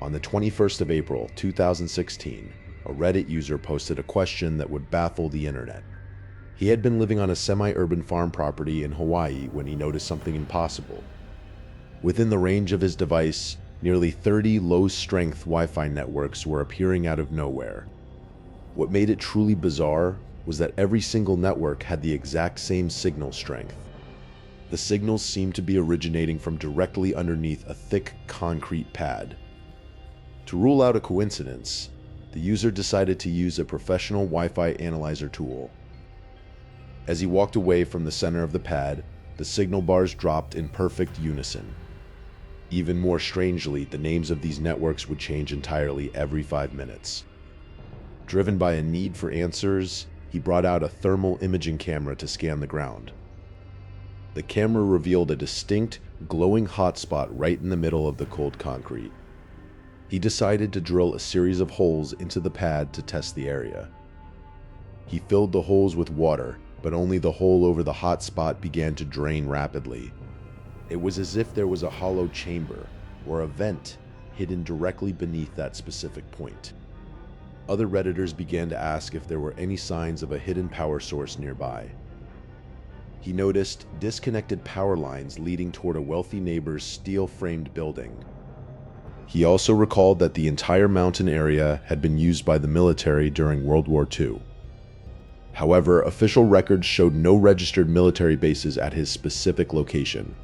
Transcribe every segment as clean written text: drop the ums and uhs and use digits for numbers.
On the 21st of April, 2016, a Reddit user posted a question that would baffle the internet. He had been living on a semi-urban farm property in Hawaii when he noticed something impossible. Within the range of his device, nearly 30 low-strength Wi-Fi networks were appearing out of nowhere. What made it truly bizarre was that every single network had the exact same signal strength. The signals seemed to be originating from directly underneath a thick concrete pad. To rule out a coincidence, the user decided to use a professional Wi-Fi analyzer tool. As he walked away from the center of the pad, the signal bars dropped in perfect unison. Even more strangely, the names of these networks would change entirely every 5 minutes. Driven by a need for answers, he brought out a thermal imaging camera to scan the ground. The camera revealed a distinct, glowing hotspot right in the middle of the cold concrete. He decided to drill a series of holes into the pad to test the area. He filled the holes with water, but only the hole over the hot spot began to drain rapidly. It was as if there was a hollow chamber, or a vent, hidden directly beneath that specific point. Other Redditors began to ask if there were any signs of a hidden power source nearby. He noticed disconnected power lines leading toward a wealthy neighbor's steel-framed building. He also recalled that the entire mountain area had been used by the military during World War II. However, official records showed no registered military bases at his specific location.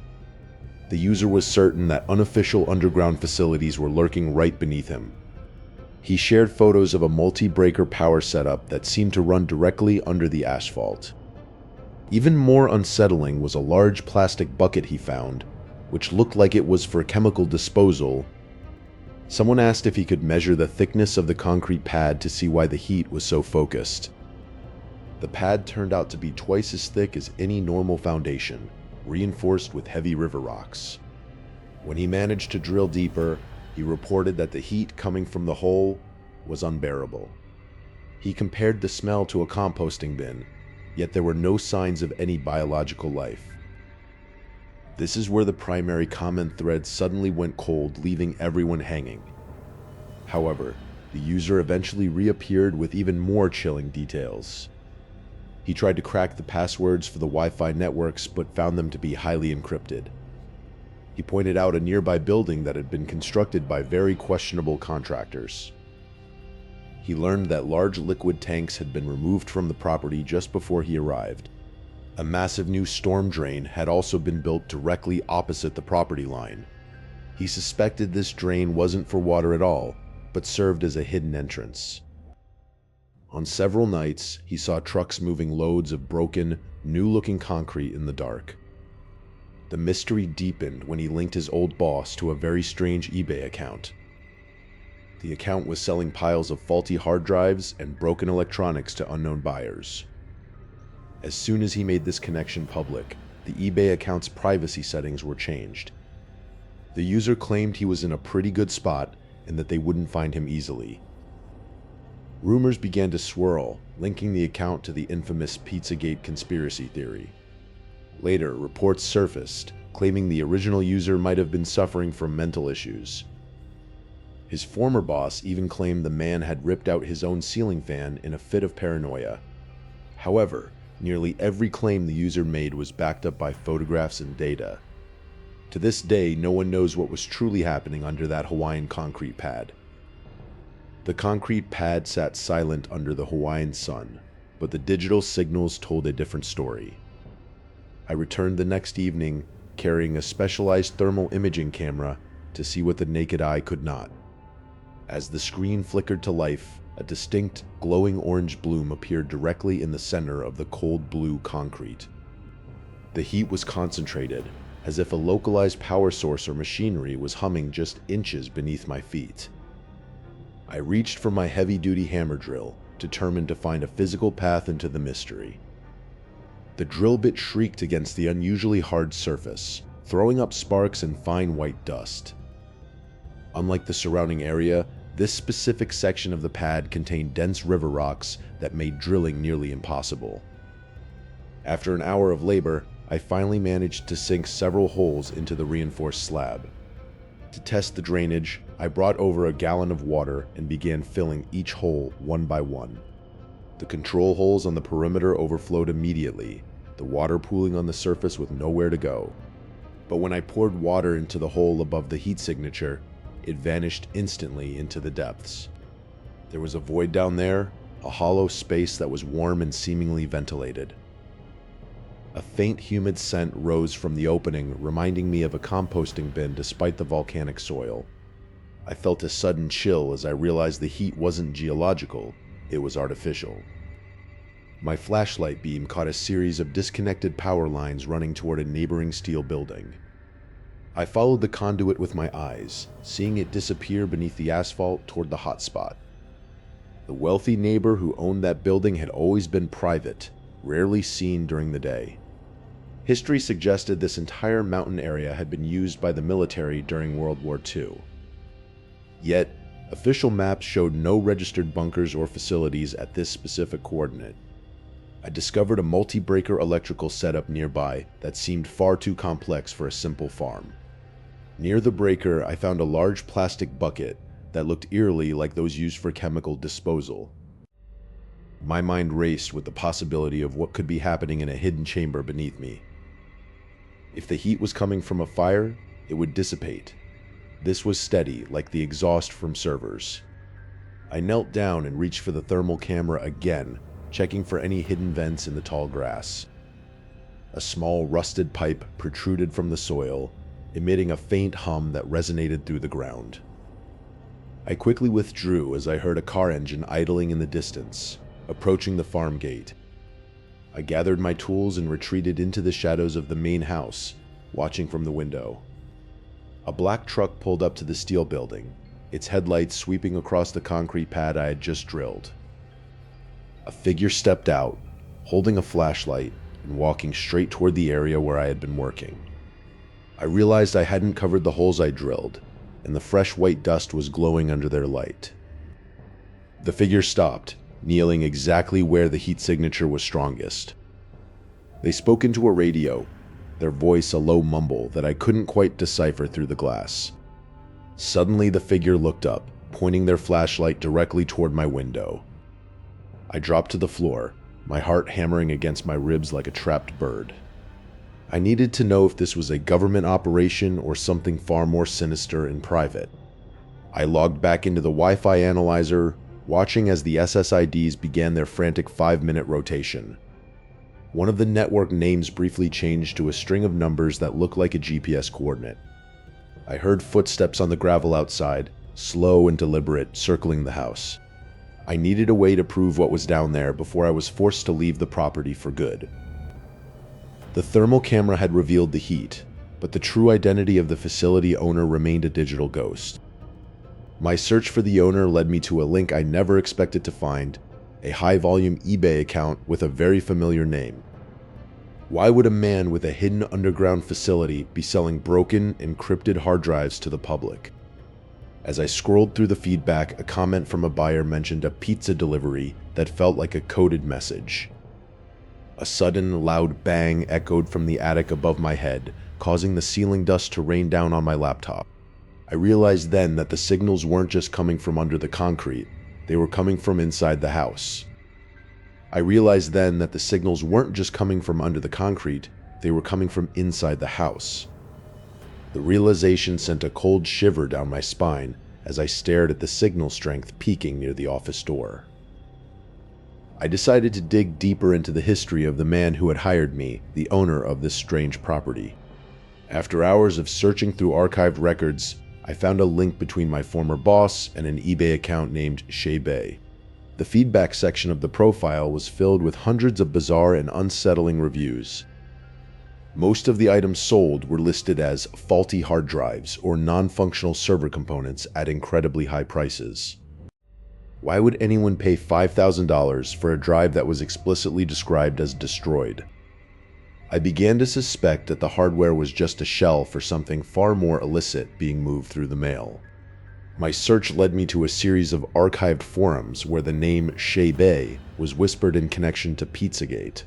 The user was certain that unofficial underground facilities were lurking right beneath him. He shared photos of a multi-breaker power setup that seemed to run directly under the asphalt. Even more unsettling was a large plastic bucket he found, which looked like it was for chemical disposal. Someone asked if he could measure the thickness of the concrete pad to see why the heat was so focused. The pad turned out to be twice as thick as any normal foundation, reinforced with heavy river rocks. When he managed to drill deeper, he reported that the heat coming from the hole was unbearable. He compared the smell to a composting bin, yet there were no signs of any biological life. This is where the primary common thread suddenly went cold, leaving everyone hanging. However, the user eventually reappeared with even more chilling details. He tried to crack the passwords for the Wi-Fi networks, but found them to be highly encrypted. He pointed out a nearby building that had been constructed by very questionable contractors. He learned that large liquid tanks had been removed from the property just before he arrived. A massive new storm drain had also been built directly opposite the property line. He suspected this drain wasn't for water at all, but served as a hidden entrance. On several nights, he saw trucks moving loads of broken, new-looking concrete in the dark. The mystery deepened when he linked his old boss to a very strange eBay account. The account was selling piles of faulty hard drives and broken electronics to unknown buyers. As soon as he made this connection public, the eBay account's privacy settings were changed. The user claimed he was in a pretty good spot and that they wouldn't find him easily. Rumors began to swirl, linking the account to the infamous Pizzagate conspiracy theory. Later, reports surfaced, claiming the original user might have been suffering from mental issues. His former boss even claimed the man had ripped out his own ceiling fan in a fit of paranoia. However, nearly every claim the user made was backed up by photographs and data. To this day, no one knows what was truly happening under that Hawaiian concrete pad. The concrete pad sat silent under the Hawaiian sun, but the digital signals told a different story. I returned the next evening, carrying a specialized thermal imaging camera to see what the naked eye could not. As the screen flickered to life, a distinct, glowing orange bloom appeared directly in the center of the cold blue concrete. The heat was concentrated, as if a localized power source or machinery was humming just inches beneath my feet. I reached for my heavy-duty hammer drill, determined to find a physical path into the mystery. The drill bit shrieked against the unusually hard surface, throwing up sparks and fine white dust. Unlike the surrounding area, this specific section of the pad contained dense river rocks that made drilling nearly impossible. After an hour of labor, I finally managed to sink several holes into the reinforced slab. To test the drainage, I brought over a gallon of water and began filling each hole one by one. The control holes on the perimeter overflowed immediately, the water pooling on the surface with nowhere to go. But when I poured water into the hole above the heat signature, it vanished instantly into the depths. There was a void down there, a hollow space that was warm and seemingly ventilated. A faint humid scent rose from the opening, reminding me of a composting bin despite the volcanic soil. I felt a sudden chill as I realized the heat wasn't geological, it was artificial. My flashlight beam caught a series of disconnected power lines running toward a neighboring steel building. I followed the conduit with my eyes, seeing it disappear beneath the asphalt toward the hotspot. The wealthy neighbor who owned that building had always been private, rarely seen during the day. History suggested this entire mountain area had been used by the military during World War II. Yet, official maps showed no registered bunkers or facilities at this specific coordinate. I discovered a multi-breaker electrical setup nearby that seemed far too complex for a simple farm. Near the breaker, I found a large plastic bucket that looked eerily like those used for chemical disposal. My mind raced with the possibility of what could be happening in a hidden chamber beneath me. If the heat was coming from a fire, it would dissipate. This was steady, like the exhaust from servers. I knelt down and reached for the thermal camera again, checking for any hidden vents in the tall grass. A small rusted pipe protruded from the soil, emitting a faint hum that resonated through the ground. I quickly withdrew as I heard a car engine idling in the distance, approaching the farm gate. I gathered my tools and retreated into the shadows of the main house, watching from the window. A black truck pulled up to the steel building, its headlights sweeping across the concrete pad I had just drilled. A figure stepped out, holding a flashlight and walking straight toward the area where I had been working. I realized I hadn't covered the holes I drilled, and the fresh white dust was glowing under their light. The figure stopped, kneeling exactly where the heat signature was strongest. They spoke into a radio, their voice a low mumble that I couldn't quite decipher through the glass. Suddenly the figure looked up, pointing their flashlight directly toward my window. I dropped to the floor, my heart hammering against my ribs like a trapped bird. I needed to know if this was a government operation or something far more sinister and private. I logged back into the Wi-Fi analyzer, watching as the SSIDs began their frantic 5-minute rotation. One of the network names briefly changed to a string of numbers that looked like a GPS coordinate. I heard footsteps on the gravel outside, slow and deliberate, circling the house. I needed a way to prove what was down there before I was forced to leave the property for good. The thermal camera had revealed the heat, but the true identity of the facility owner remained a digital ghost. My search for the owner led me to a link I never expected to find, a high-volume eBay account with a very familiar name. Why would a man with a hidden underground facility be selling broken, encrypted hard drives to the public? As I scrolled through the feedback, a comment from a buyer mentioned a pizza delivery that felt like a coded message. A sudden, loud bang echoed from the attic above my head, causing the ceiling dust to rain down on my laptop. I realized then that the signals weren't just coming from under the concrete, they were coming from inside the house. They were coming from inside the house. The realization sent a cold shiver down my spine as I stared at the signal strength peaking near the office door. I decided to dig deeper into the history of the man who had hired me, the owner of this strange property. After hours of searching through archived records, I found a link between my former boss and an eBay account named Shay. The feedback section of the profile was filled with hundreds of bizarre and unsettling reviews. Most of the items sold were listed as faulty hard drives or non-functional server components at incredibly high prices. Why would anyone pay $5,000 for a drive that was explicitly described as destroyed? I began to suspect that the hardware was just a shell for something far more illicit being moved through the mail. My search led me to a series of archived forums where the name Shay was whispered in connection to Pizzagate.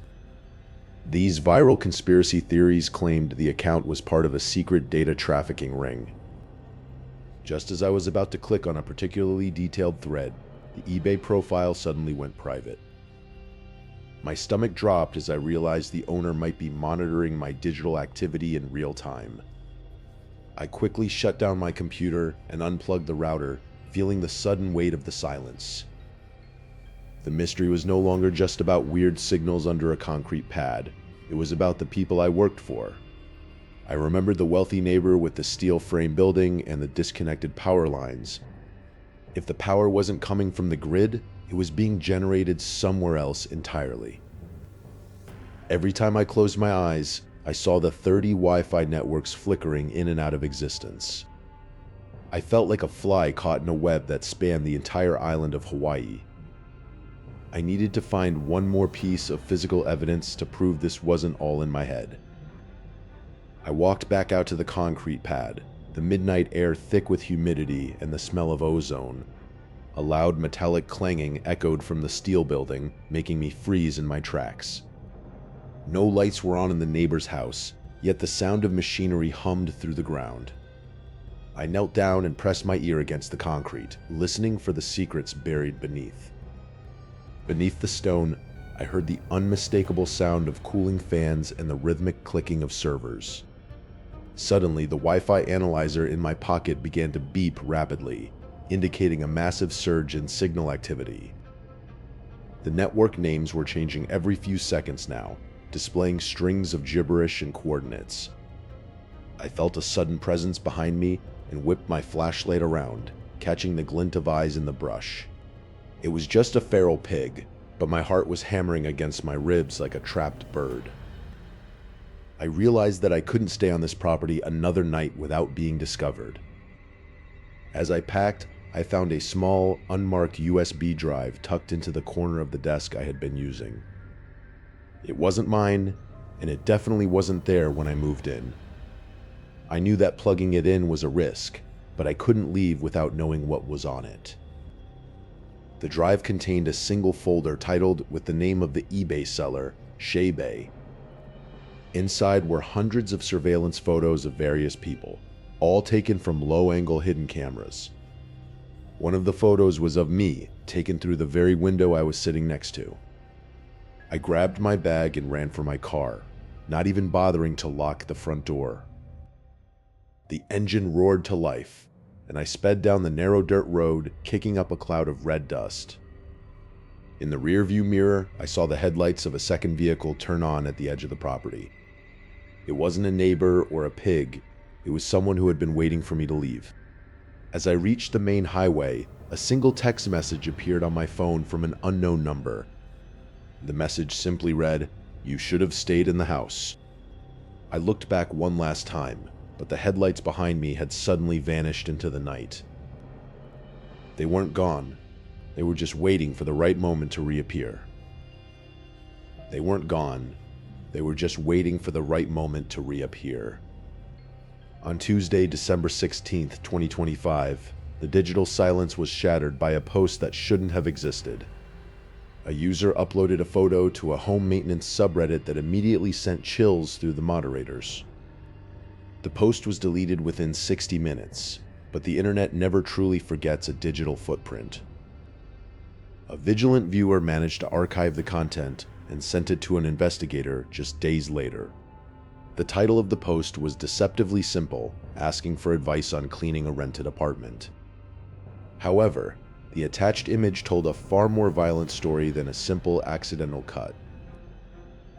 These viral conspiracy theories claimed the account was part of a secret data trafficking ring. Just as I was about to click on a particularly detailed thread, the eBay profile suddenly went private. My stomach dropped as I realized the owner might be monitoring my digital activity in real time. I quickly shut down my computer and unplugged the router, feeling the sudden weight of the silence. The mystery was no longer just about weird signals under a concrete pad. It was about the people I worked for. I remembered the wealthy neighbor with the steel frame building and the disconnected power lines. If the power wasn't coming from the grid, it was being generated somewhere else entirely. Every time I closed my eyes, I saw the 30 Wi-Fi networks flickering in and out of existence. I felt like a fly caught in a web that spanned the entire island of Hawaii. I needed to find one more piece of physical evidence to prove this wasn't all in my head. I walked back out to the concrete pad, the midnight air thick with humidity and the smell of ozone. A loud metallic clanging echoed from the steel building, making me freeze in my tracks. No lights were on in the neighbor's house, yet the sound of machinery hummed through the ground. I knelt down and pressed my ear against the concrete, listening for the secrets buried beneath. Beneath the stone, I heard the unmistakable sound of cooling fans and the rhythmic clicking of servers. Suddenly, the Wi-Fi analyzer in my pocket began to beep rapidly, indicating a massive surge in signal activity. The network names were changing every few seconds now, displaying strings of gibberish and coordinates. I felt a sudden presence behind me and whipped my flashlight around, catching the glint of eyes in the brush. It was just a feral pig, but my heart was hammering against my ribs like a trapped bird. I realized that I couldn't stay on this property another night without being discovered. As I packed, I found a small, unmarked USB drive tucked into the corner of the desk I had been using. It wasn't mine, and it definitely wasn't there when I moved in. I knew that plugging it in was a risk, but I couldn't leave without knowing what was on it. The drive contained a single folder titled with the name of the eBay seller, Shaybay. Inside were hundreds of surveillance photos of various people, all taken from low-angle hidden cameras. One of the photos was of me, taken through the very window I was sitting next to. I grabbed my bag and ran for my car, not even bothering to lock the front door. The engine roared to life, and I sped down the narrow dirt road, kicking up a cloud of red dust. In the rearview mirror, I saw the headlights of a second vehicle turn on at the edge of the property. It wasn't a neighbor or a pig, it was someone who had been waiting for me to leave. As I reached the main highway, a single text message appeared on my phone from an unknown number. The message simply read, "You should have stayed in the house." I looked back one last time, but the headlights behind me had suddenly vanished into the night. They weren't gone. They were just waiting for the right moment to reappear. They weren't gone. They were just waiting for the right moment to reappear. On Tuesday, December 16th, 2025, the digital silence was shattered by a post that shouldn't have existed. A user uploaded a photo to a home maintenance subreddit that immediately sent chills through the moderators. The post was deleted within 60 minutes, but the internet never truly forgets a digital footprint. A vigilant viewer managed to archive the content and sent it to an investigator just days later. The title of the post was deceptively simple, asking for advice on cleaning a rented apartment. However, the attached image told a far more violent story than a simple accidental cut.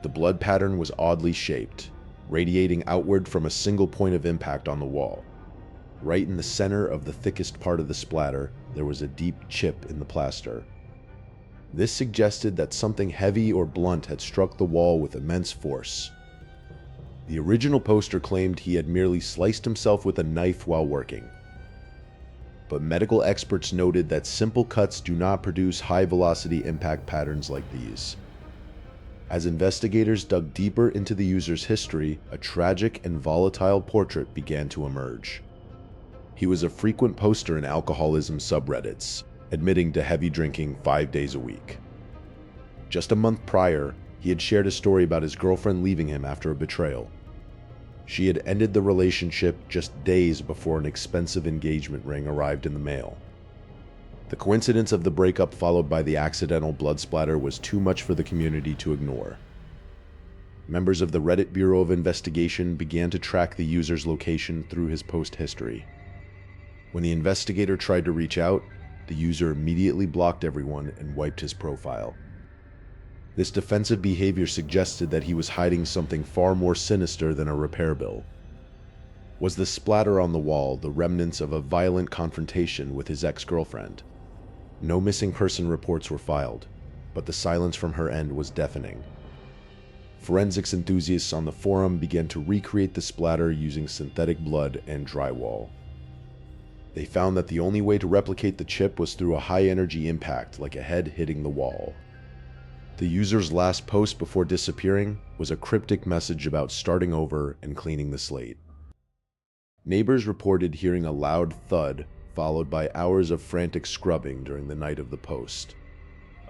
The blood pattern was oddly shaped, radiating outward from a single point of impact on the wall. Right in the center of the thickest part of the splatter, there was a deep chip in the plaster. This suggested that something heavy or blunt had struck the wall with immense force. The original poster claimed he had merely sliced himself with a knife while working. But medical experts noted that simple cuts do not produce high-velocity impact patterns like these. As investigators dug deeper into the user's history, a tragic and volatile portrait began to emerge. He was a frequent poster in alcoholism subreddits, admitting to heavy drinking 5 days a week. Just a month prior, he had shared a story about his girlfriend leaving him after a betrayal. She had ended the relationship just days before an expensive engagement ring arrived in the mail. The coincidence of the breakup followed by the accidental blood splatter was too much for the community to ignore. Members of the Reddit Bureau of Investigation began to track the user's location through his post history. When the investigator tried to reach out, the user immediately blocked everyone and wiped his profile. This defensive behavior suggested that he was hiding something far more sinister than a repair bill. Was the splatter on the wall the remnants of a violent confrontation with his ex-girlfriend? No missing person reports were filed, but the silence from her end was deafening. Forensics enthusiasts on the forum began to recreate the splatter using synthetic blood and drywall. They found that the only way to replicate the chip was through a high-energy impact like a head hitting the wall. The user's last post before disappearing was a cryptic message about starting over and cleaning the slate. Neighbors reported hearing a loud thud followed by hours of frantic scrubbing during the night of the post.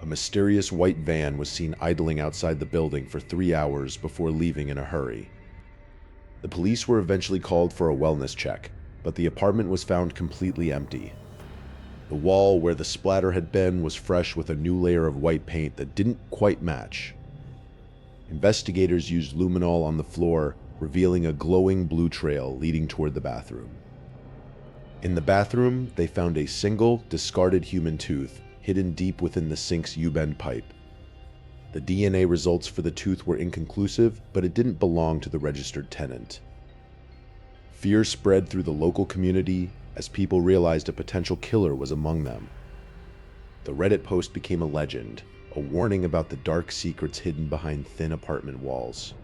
A mysterious white van was seen idling outside the building for 3 hours before leaving in a hurry. The police were eventually called for a wellness check, but the apartment was found completely empty. The wall where the splatter had been was fresh with a new layer of white paint that didn't quite match. Investigators used luminol on the floor, revealing a glowing blue trail leading toward the bathroom. In the bathroom, they found a single, discarded human tooth hidden deep within the sink's U-bend pipe. The DNA results for the tooth were inconclusive, but it didn't belong to the registered tenant. Fear spread through the local community as people realized a potential killer was among them. The Reddit post became a legend, a warning about the dark secrets hidden behind thin apartment walls.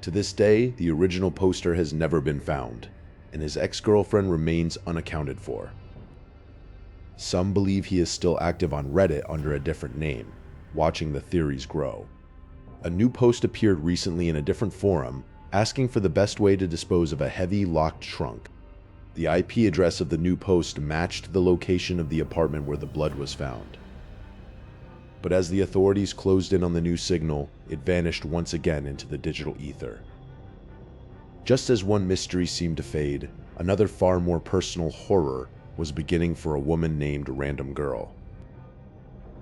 To this day, the original poster has never been found, and his ex-girlfriend remains unaccounted for. Some believe he is still active on Reddit under a different name, watching the theories grow. A new post appeared recently in a different forum, asking for the best way to dispose of a heavy, locked trunk. The IP address of the new post matched the location of the apartment where the blood was found. But as the authorities closed in on the new signal, it vanished once again into the digital ether. Just as one mystery seemed to fade, another far more personal horror was beginning for a woman named Random Girl.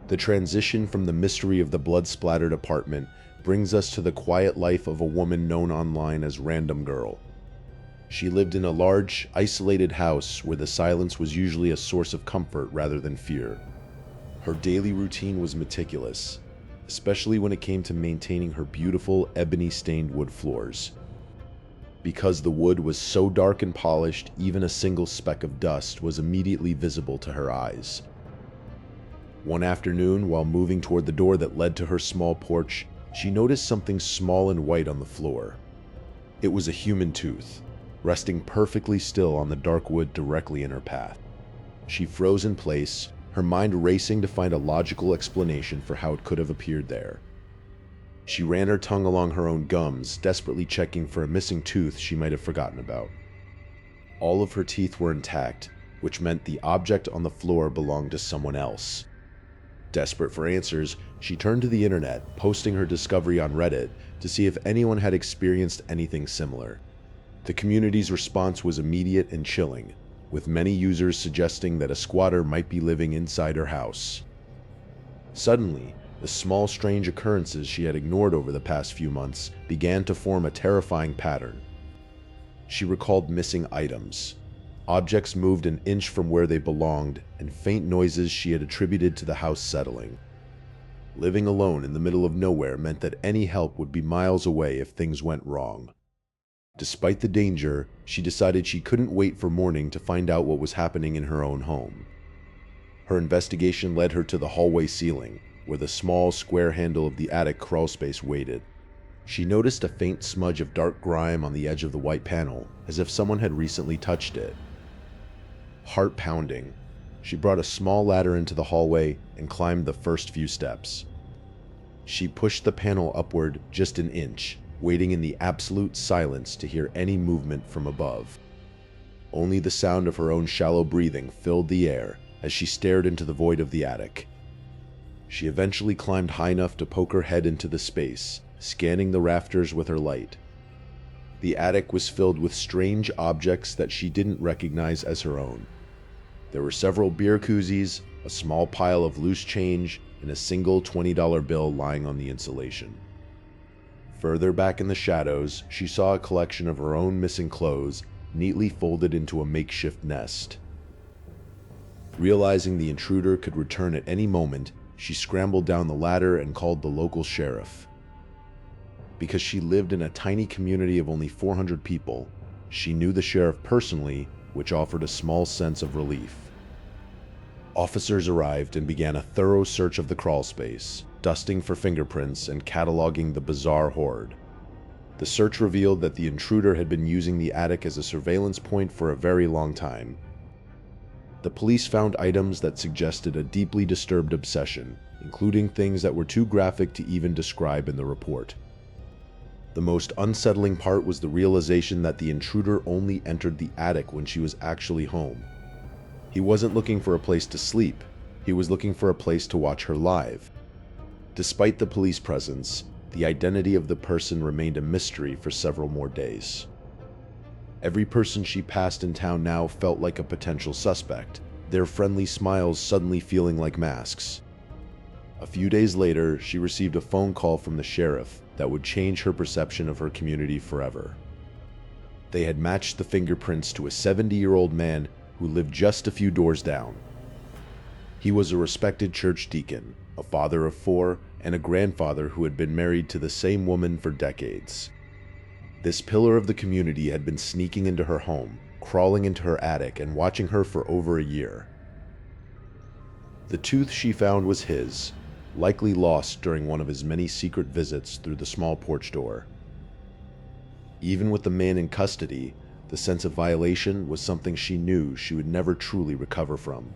The transition from the mystery of the blood-splattered apartment brings us to the quiet life of a woman known online as Random Girl. She lived in a large, isolated house where the silence was usually a source of comfort rather than fear. Her daily routine was meticulous, especially when it came to maintaining her beautiful, ebony-stained wood floors. Because the wood was so dark and polished, even a single speck of dust was immediately visible to her eyes. One afternoon, while moving toward the door that led to her small porch, she noticed something small and white on the floor. It was a human tooth, resting perfectly still on the dark wood directly in her path. She froze in place, her mind racing to find a logical explanation for how it could have appeared there. She ran her tongue along her own gums, desperately checking for a missing tooth she might have forgotten about. All of her teeth were intact, which meant the object on the floor belonged to someone else. Desperate for answers, she turned to the internet, posting her discovery on Reddit to see if anyone had experienced anything similar. The community's response was immediate and chilling, with many users suggesting that a squatter might be living inside her house. Suddenly, the small strange occurrences she had ignored over the past few months began to form a terrifying pattern. She recalled missing items. Objects moved an inch from where they belonged, and faint noises she had attributed to the house settling. Living alone in the middle of nowhere meant that any help would be miles away if things went wrong. Despite the danger, she decided she couldn't wait for morning to find out what was happening in her own home. Her investigation led her to the hallway ceiling, where the small, square handle of the attic crawlspace waited. She noticed a faint smudge of dark grime on the edge of the white panel, as if someone had recently touched it. Heart pounding, she brought a small ladder into the hallway and climbed the first few steps. She pushed the panel upward just an inch, waiting in the absolute silence to hear any movement from above. Only the sound of her own shallow breathing filled the air as she stared into the void of the attic. She eventually climbed high enough to poke her head into the space, scanning the rafters with her light. The attic was filled with strange objects that she didn't recognize as her own. There were several beer koozies, a small pile of loose change, and a single $20 bill lying on the insulation. Further back in the shadows, she saw a collection of her own missing clothes, neatly folded into a makeshift nest. Realizing the intruder could return at any moment, she scrambled down the ladder and called the local sheriff. Because she lived in a tiny community of only 400 people, she knew the sheriff personally, which offered a small sense of relief. Officers arrived and began a thorough search of the crawlspace, dusting for fingerprints and cataloging the bizarre hoard. The search revealed that the intruder had been using the attic as a surveillance point for a very long time. The police found items that suggested a deeply disturbed obsession, including things that were too graphic to even describe in the report. The most unsettling part was the realization that the intruder only entered the attic when she was actually home. He wasn't looking for a place to sleep, he was looking for a place to watch her live. Despite the police presence, the identity of the person remained a mystery for several more days. Every person she passed in town now felt like a potential suspect, their friendly smiles suddenly feeling like masks. A few days later, she received a phone call from the sheriff that would change her perception of her community forever. They had matched the fingerprints to a 70-year-old man who lived just a few doors down. He was a respected church deacon, a father of 4, and a grandfather who had been married to the same woman for decades. This pillar of the community had been sneaking into her home, crawling into her attic, and watching her for over a year. The tooth she found was his, likely lost during one of his many secret visits through the small porch door. Even with the man in custody, the sense of violation was something she knew she would never truly recover from.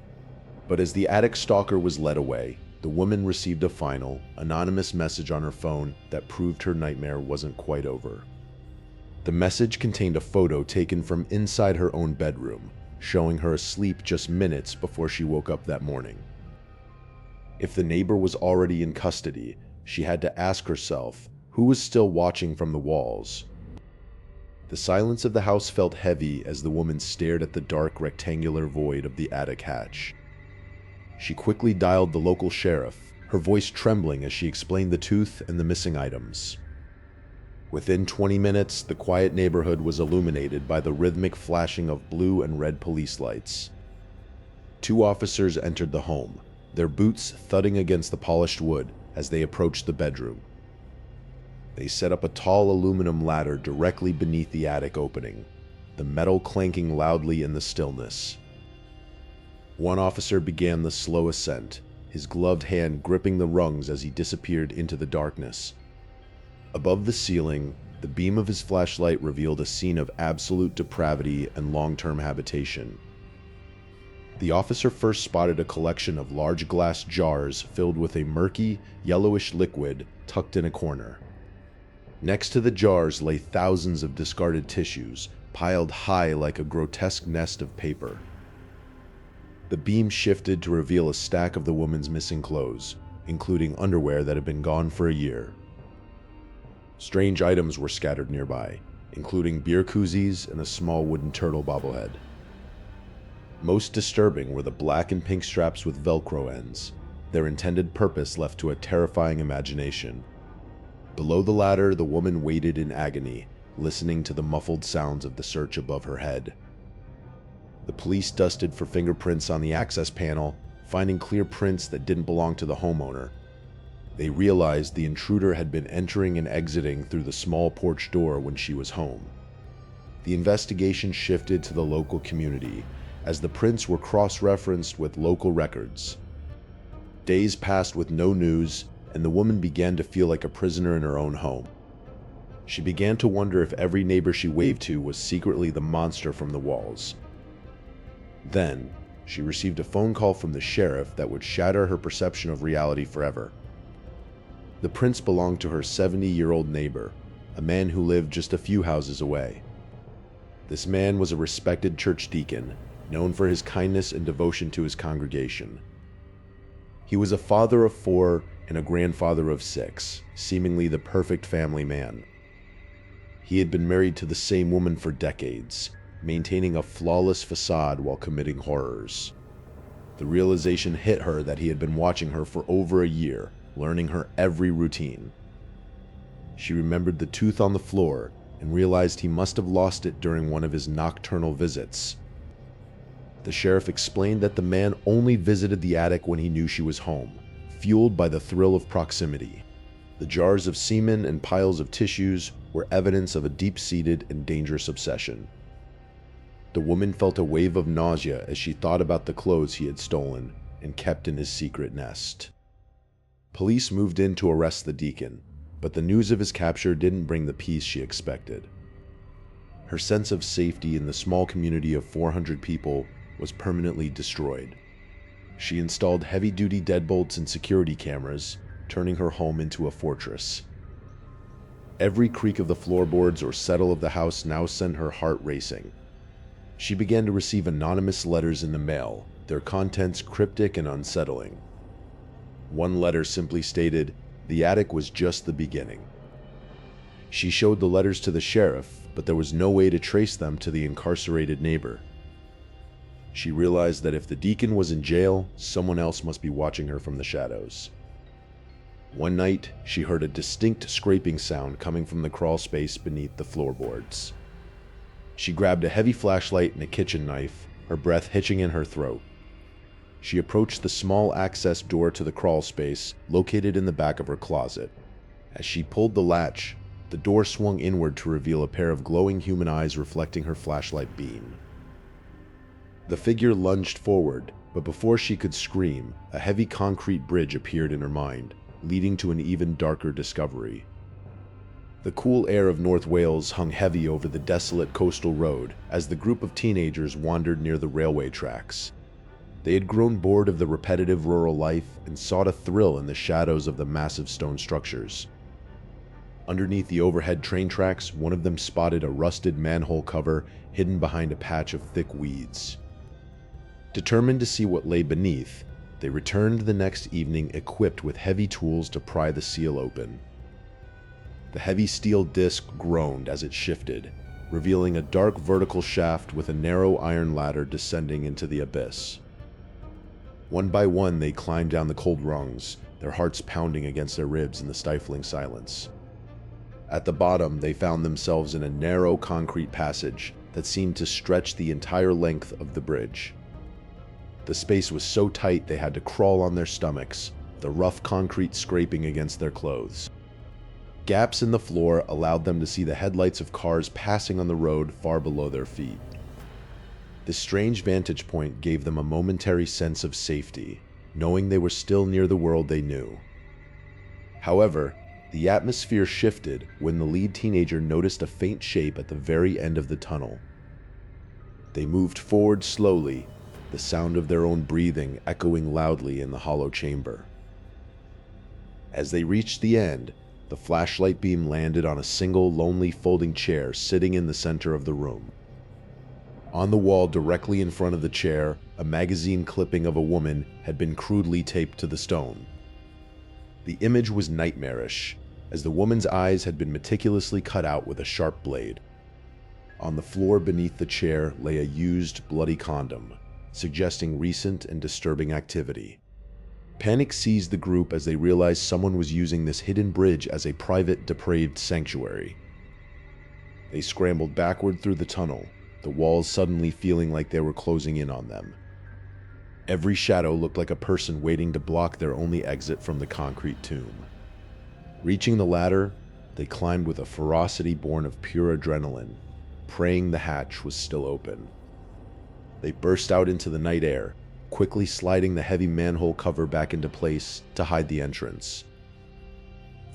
But as the attic stalker was led away, the woman received a final, anonymous message on her phone that proved her nightmare wasn't quite over. The message contained a photo taken from inside her own bedroom, showing her asleep just minutes before she woke up that morning. If the neighbor was already in custody, she had to ask herself who was still watching from the walls. The silence of the house felt heavy as the woman stared at the dark rectangular void of the attic hatch. She quickly dialed the local sheriff, her voice trembling as she explained the tooth and the missing items. Within 20 minutes, the quiet neighborhood was illuminated by the rhythmic flashing of blue and red police lights. 2 officers entered the home, their boots thudding against the polished wood as they approached the bedroom. They set up a tall aluminum ladder directly beneath the attic opening, the metal clanking loudly in the stillness. One officer began the slow ascent, his gloved hand gripping the rungs as he disappeared into the darkness. Above the ceiling, the beam of his flashlight revealed a scene of absolute depravity and long-term habitation. The officer first spotted a collection of large glass jars filled with a murky, yellowish liquid tucked in a corner. Next to the jars lay thousands of discarded tissues, piled high like a grotesque nest of paper. The beam shifted to reveal a stack of the woman's missing clothes, including underwear that had been gone for a year. Strange items were scattered nearby, including beer koozies and a small wooden turtle bobblehead. Most disturbing were the black and pink straps with Velcro ends, their intended purpose left to a terrifying imagination. Below the ladder, the woman waited in agony, listening to the muffled sounds of the search above her head. The police dusted for fingerprints on the access panel, finding clear prints that didn't belong to the homeowner. They realized the intruder had been entering and exiting through the small porch door when she was home. The investigation shifted to the local community, as the prints were cross-referenced with local records. Days passed with no news, and the woman began to feel like a prisoner in her own home. She began to wonder if every neighbor she waved to was secretly the monster from the walls. Then, she received a phone call from the sheriff that would shatter her perception of reality forever. The prints belonged to her 70-year-old neighbor, a man who lived just a few houses away. This man was a respected church deacon, known for his kindness and devotion to his congregation. He was a father of 4 and a grandfather of 6, seemingly the perfect family man. He had been married to the same woman for decades, maintaining a flawless facade while committing horrors. The realization hit her that he had been watching her for over a year, learning her every routine. She remembered the tooth on the floor and realized he must have lost it during one of his nocturnal visits. The sheriff explained that the man only visited the attic when he knew she was home, fueled by the thrill of proximity. The jars of semen and piles of tissues were evidence of a deep-seated and dangerous obsession. The woman felt a wave of nausea as she thought about the clothes he had stolen and kept in his secret nest. Police moved in to arrest the deacon, but the news of his capture didn't bring the peace she expected. Her sense of safety in the small community of 400 people was permanently destroyed. She installed heavy-duty deadbolts and security cameras, turning her home into a fortress. Every creak of the floorboards or settle of the house now sent her heart racing. She began to receive anonymous letters in the mail, their contents cryptic and unsettling. One letter simply stated, "The attic was just the beginning." She showed the letters to the sheriff, but there was no way to trace them to the incarcerated neighbor. She realized that if the deacon was in jail, someone else must be watching her from the shadows. One night, she heard a distinct scraping sound coming from the crawl space beneath the floorboards. She grabbed a heavy flashlight and a kitchen knife, her breath hitching in her throat. She approached the small access door to the crawl space, located in the back of her closet. As she pulled the latch, the door swung inward to reveal a pair of glowing human eyes reflecting her flashlight beam. The figure lunged forward, but before she could scream, a heavy concrete bridge appeared in her mind, leading to an even darker discovery. The cool air of North Wales hung heavy over the desolate coastal road as the group of teenagers wandered near the railway tracks. They had grown bored of the repetitive rural life and sought a thrill in the shadows of the massive stone structures. Underneath the overhead train tracks, one of them spotted a rusted manhole cover hidden behind a patch of thick weeds. Determined to see what lay beneath, they returned the next evening equipped with heavy tools to pry the seal open. The heavy steel disc groaned as it shifted, revealing a dark vertical shaft with a narrow iron ladder descending into the abyss. One by one, they climbed down the cold rungs, their hearts pounding against their ribs in the stifling silence. At the bottom, they found themselves in a narrow concrete passage that seemed to stretch the entire length of the bridge. The space was so tight they had to crawl on their stomachs, the rough concrete scraping against their clothes. Gaps in the floor allowed them to see the headlights of cars passing on the road far below their feet. This strange vantage point gave them a momentary sense of safety, knowing they were still near the world they knew. However, the atmosphere shifted when the lead teenager noticed a faint shape at the very end of the tunnel. They moved forward slowly, the sound of their own breathing echoing loudly in the hollow chamber. As they reached the end, the flashlight beam landed on a single lonely folding chair sitting in the center of the room. On the wall directly in front of the chair, a magazine clipping of a woman had been crudely taped to the stone. The image was nightmarish, as the woman's eyes had been meticulously cut out with a sharp blade. On the floor beneath the chair lay a used, bloody condom, suggesting recent and disturbing activity. Panic seized the group as they realized someone was using this hidden bridge as a private, depraved sanctuary. They scrambled backward through the tunnel, the walls suddenly feeling like they were closing in on them. Every shadow looked like a person waiting to block their only exit from the concrete tomb. Reaching the ladder, they climbed with a ferocity born of pure adrenaline, praying the hatch was still open. They burst out into the night air, quickly sliding the heavy manhole cover back into place to hide the entrance.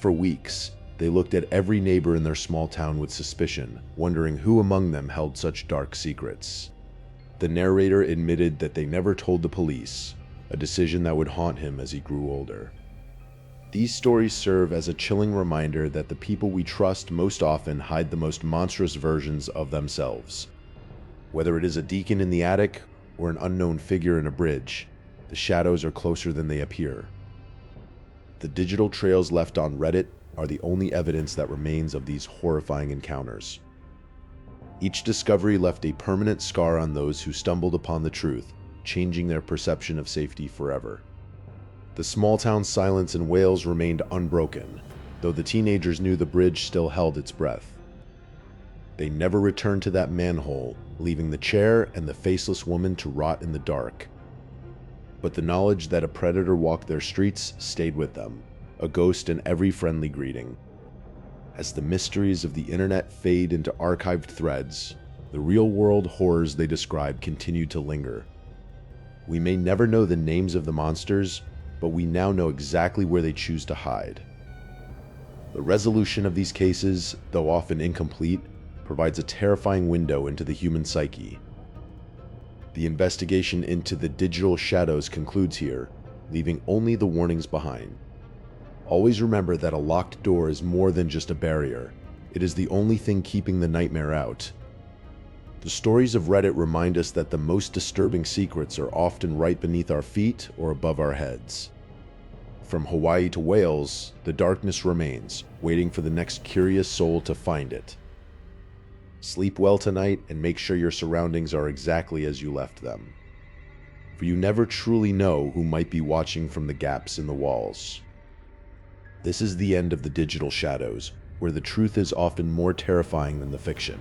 For weeks, they looked at every neighbor in their small town with suspicion, wondering who among them held such dark secrets. The narrator admitted that they never told the police, a decision that would haunt him as he grew older. These stories serve as a chilling reminder that the people we trust most often hide the most monstrous versions of themselves. Whether it is a deacon in the attic or an unknown figure in a bridge, the shadows are closer than they appear. The digital trails left on Reddit, are the only evidence that remains of these horrifying encounters. Each discovery left a permanent scar on those who stumbled upon the truth, changing their perception of safety forever. The small town silence in Wales remained unbroken, though the teenagers knew the bridge still held its breath. They never returned to that manhole, leaving the chair and the faceless woman to rot in the dark. But the knowledge that a predator walked their streets stayed with them, a ghost in every friendly greeting. As the mysteries of the internet fade into archived threads, the real-world horrors they describe continue to linger. We may never know the names of the monsters, but we now know exactly where they choose to hide. The resolution of these cases, though often incomplete, provides a terrifying window into the human psyche. The investigation into the digital shadows concludes here, leaving only the warnings behind. Always remember that a locked door is more than just a barrier. It is the only thing keeping the nightmare out. The stories of Reddit remind us that the most disturbing secrets are often right beneath our feet or above our heads. From Hawaii to Wales, the darkness remains, waiting for the next curious soul to find it. Sleep well tonight and make sure your surroundings are exactly as you left them. For you never truly know who might be watching from the gaps in the walls. This is the end of the digital shadows, where the truth is often more terrifying than the fiction.